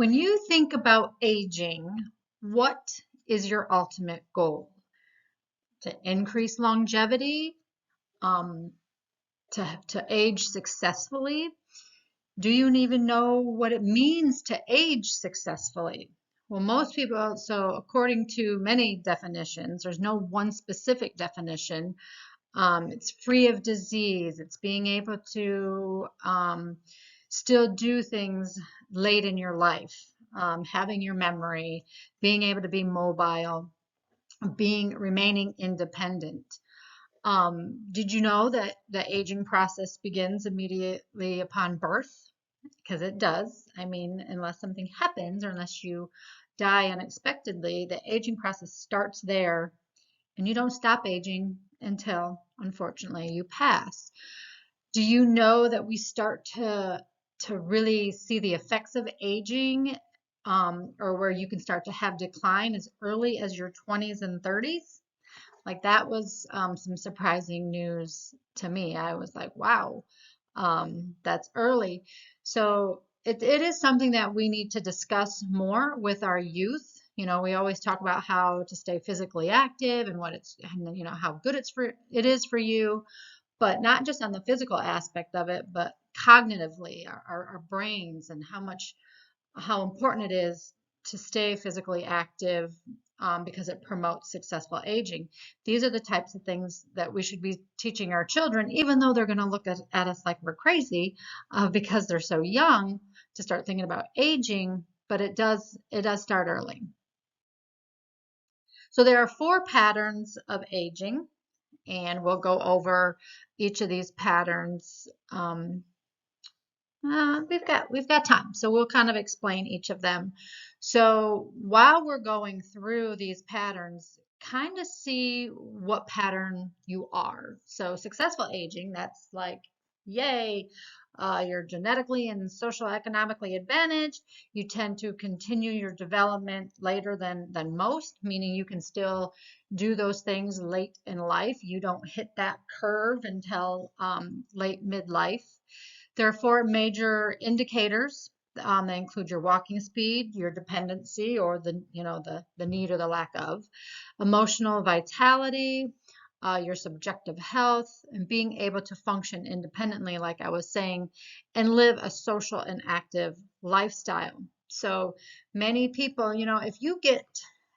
When you think about aging, what is your ultimate goal? To increase longevity, um, to age successfully? Do you even know what it means to age successfully? Well, most people, so according to many definitions, there's no one specific definition. It's free of disease. It's being able to still do things late in your life, having your memory, being able to be mobile, being remaining independent. Did you know that the aging process begins immediately upon birth? Because it does. I mean, unless something happens or unless you die unexpectedly, the aging process starts there and you don't stop aging until, unfortunately, you pass. Do you know that we start to really see the effects of aging, or where you can start to have decline as early as your 20s and 30s? Like that was some surprising news to me. I was like, wow, that's early. So it is something that we need to discuss more with our youth. You know, we always talk about how to stay physically active and what it's, and you know, how good it is for you, but not just on the physical aspect of it, but cognitively, our brains and how important it is to stay physically active, because it promotes successful aging. These are the types of things that we should be teaching our children, even though they're going to look at us like we're crazy, because they're so young to start thinking about aging. But it does start early. So there are four patterns of aging, and we'll go over each of these patterns. We've got time, so we'll kind of explain each of them. So while we're going through these patterns, kind of see what pattern you are. So successful aging, that's like, yay, you're genetically and social economically advantaged. You tend to continue your development later than most, meaning you can still do those things late in life. You don't hit that curve until late midlife. There are four major indicators. They include your walking speed, your dependency, or the need or the lack of, emotional vitality, your subjective health, and being able to function independently, like I was saying, and live a social and active lifestyle. So many people,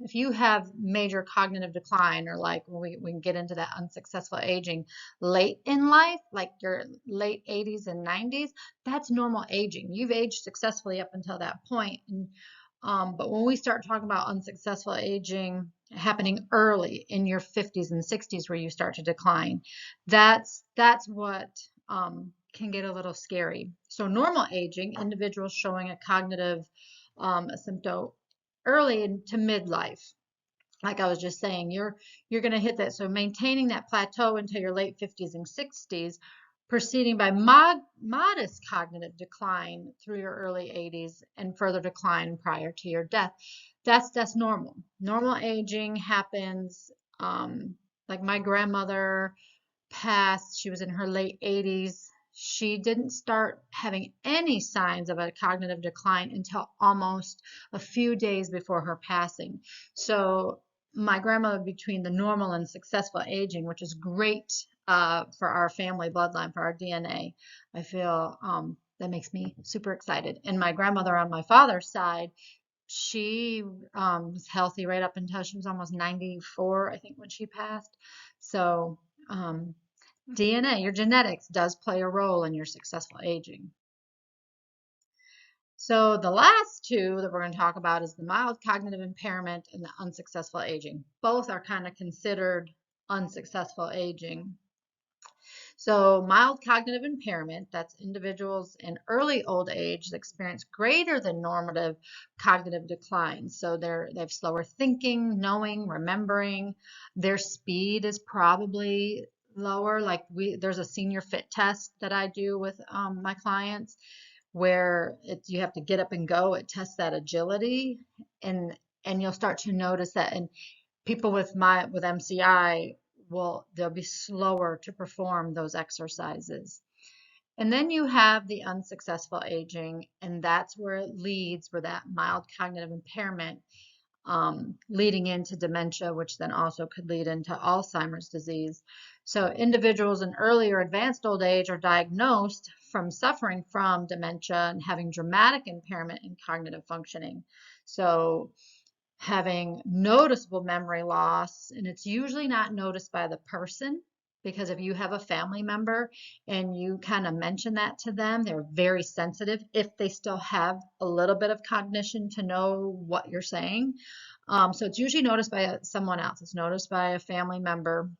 if you have major cognitive decline, or like we can get into that unsuccessful aging late in life, like your late 80s and 90s, that's normal aging. You've aged successfully up until that point. But when we start talking about unsuccessful aging happening early in your 50s and 60s, where you start to decline, that's what can get a little scary. So normal aging, individuals showing a cognitive symptom early into midlife. Like I was just saying, you're going to hit that. So maintaining that plateau until your late 50s and 60s, proceeding by modest cognitive decline through your early 80s and further decline prior to your death. That's normal. Normal aging happens. Like my grandmother passed. She was in her late 80s. She didn't start having any signs of a cognitive decline until almost a few days before her passing. So my grandmother, between the normal and successful aging, which is great for our family bloodline, for our DNA, I feel that makes me super excited. And my grandmother on my father's side, she was healthy right up until she was almost 94, I think, when she passed. So DNA, your genetics, does play a role in your successful aging. So the last two that we're going to talk about is the mild cognitive impairment and the unsuccessful aging. Both are kind of considered unsuccessful aging. So mild cognitive impairment, that's individuals in early old age that experience greater than normative cognitive decline. So they have slower thinking, knowing, remembering. Their speed is probably lower. Like there's a senior fit test that I do with my clients, where you have to get up and go. It tests that agility, and you'll start to notice that. And people with MCI, they'll be slower to perform those exercises. And then you have the unsuccessful aging, and that's where it leads, where that mild cognitive impairment leading into dementia, which then also could lead into Alzheimer's disease. So individuals in early or advanced old age are diagnosed from suffering from dementia and having dramatic impairment in cognitive functioning. So having noticeable memory loss, and it's usually not noticed by the person, because if you have a family member and you kind of mention that to them, they're very sensitive if they still have a little bit of cognition to know what you're saying. So it's usually noticed by someone else. It's noticed by a family member.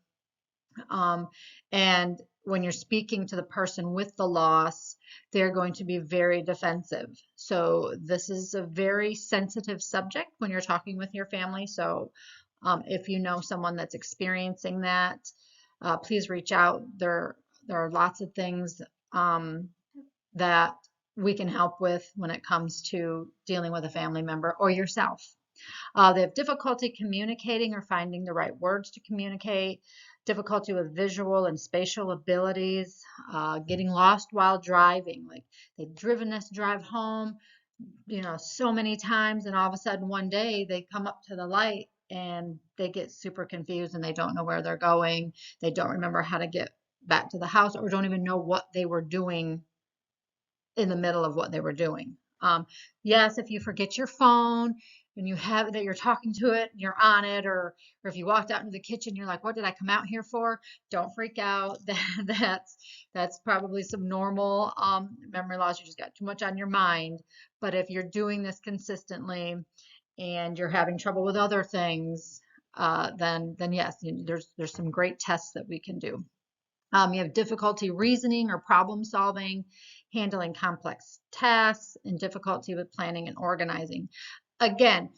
Um, and when you're speaking to the person with the loss, they're going to be very defensive. So this is a very sensitive subject when you're talking with your family. So if you know someone that's experiencing that, please reach out. There are lots of things that we can help with when it comes to dealing with a family member or yourself. They have difficulty communicating or finding the right words to communicate, difficulty with visual and spatial abilities, getting lost while driving. Like they've driven this drive home, so many times, and all of a sudden one day they come up to the light and they get super confused and they don't know where they're going. They don't remember how to get back to the house or don't even know what they were doing in the middle of what they were doing. Yes, if you forget your phone and you have it that you're talking to it, you're on it, or if you walked out into the kitchen, you're like, what did I come out here for? Don't freak out. That's probably some normal memory loss. You just got too much on your mind. But if you're doing this consistently and you're having trouble with other things, then yes, there's some great tests that we can do. You have difficulty reasoning or problem solving, handling complex tasks, and difficulty with planning and organizing. Again,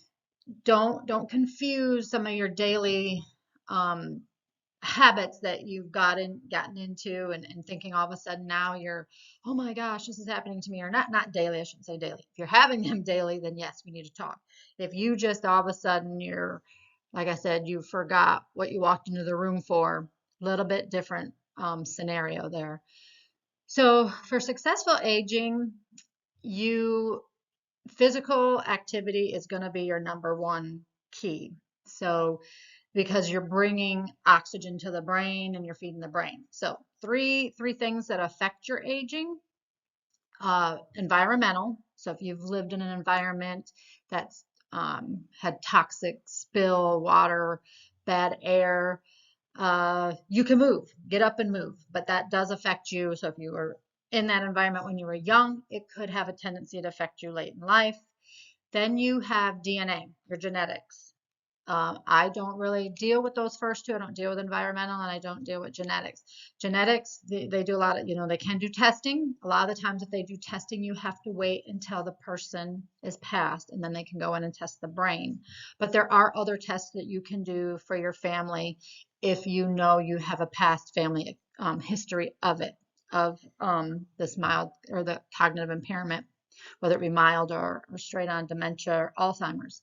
don't confuse some of your daily um, habits that you've gotten into and thinking all of a sudden now you're, oh my gosh, this is happening to me, or not daily, I shouldn't say daily. If you're having them daily, then yes, we need to talk. If you just all of a sudden you're, like I said, you forgot what you walked into the room for, a little bit different scenario there. So for successful aging, you physical activity is going to be your number one key. So because you're bringing oxygen to the brain and you're feeding the brain. So three things that affect your aging. Environmental. So if you've lived in an environment that's had toxic spill, water, bad air, you can move, get up and move, but that does affect you. So if you were in that environment when you were young, it could have a tendency to affect you late in life. Then you have DNA, your genetics. I don't really deal with those first two. I don't deal with environmental and I don't deal with genetics. Genetics, they do a lot of, they can do testing. A lot of the times if they do testing, you have to wait until the person is passed and then they can go in and test the brain. But there are other tests that you can do for your family if you know you have a past family history of it, of this mild or the cognitive impairment, whether it be mild or straight on dementia or Alzheimer's.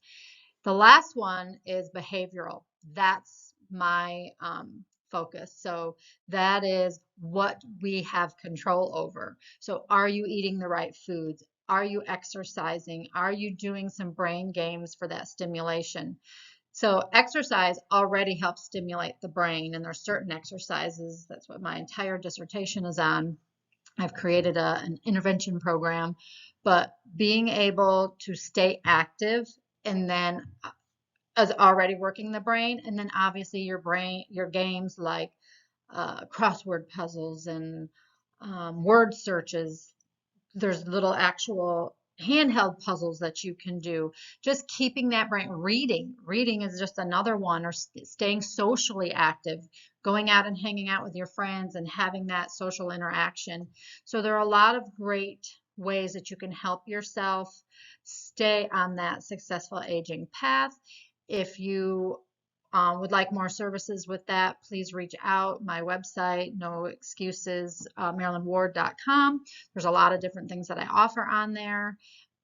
The last one is behavioral. That's my focus. So that is what we have control over. So are you eating the right foods? Are you exercising? Are you doing some brain games for that stimulation? So exercise already helps stimulate the brain, and there's certain exercises. That's what my entire dissertation is on. I've created an intervention program, but being able to stay active and then is already working the brain, and then obviously your games like crossword puzzles and word searches. There's little actual handheld puzzles that you can do. Just keeping that brain. Reading is just another one, or staying socially active, going out and hanging out with your friends and having that social interaction. So there are a lot of great ways that you can help yourself stay on that successful aging path. If you would like more services with that, please reach out. My website, no excuses, MarilynWard.com. There's a lot of different things that I offer on there.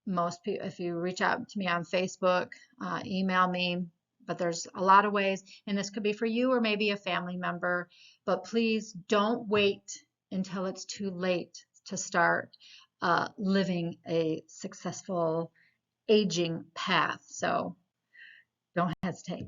Most people, if you reach out to me on Facebook, email me, but there's a lot of ways, and this could be for you or maybe a family member, but please don't wait until it's too late to start living a successful aging path. So don't hesitate.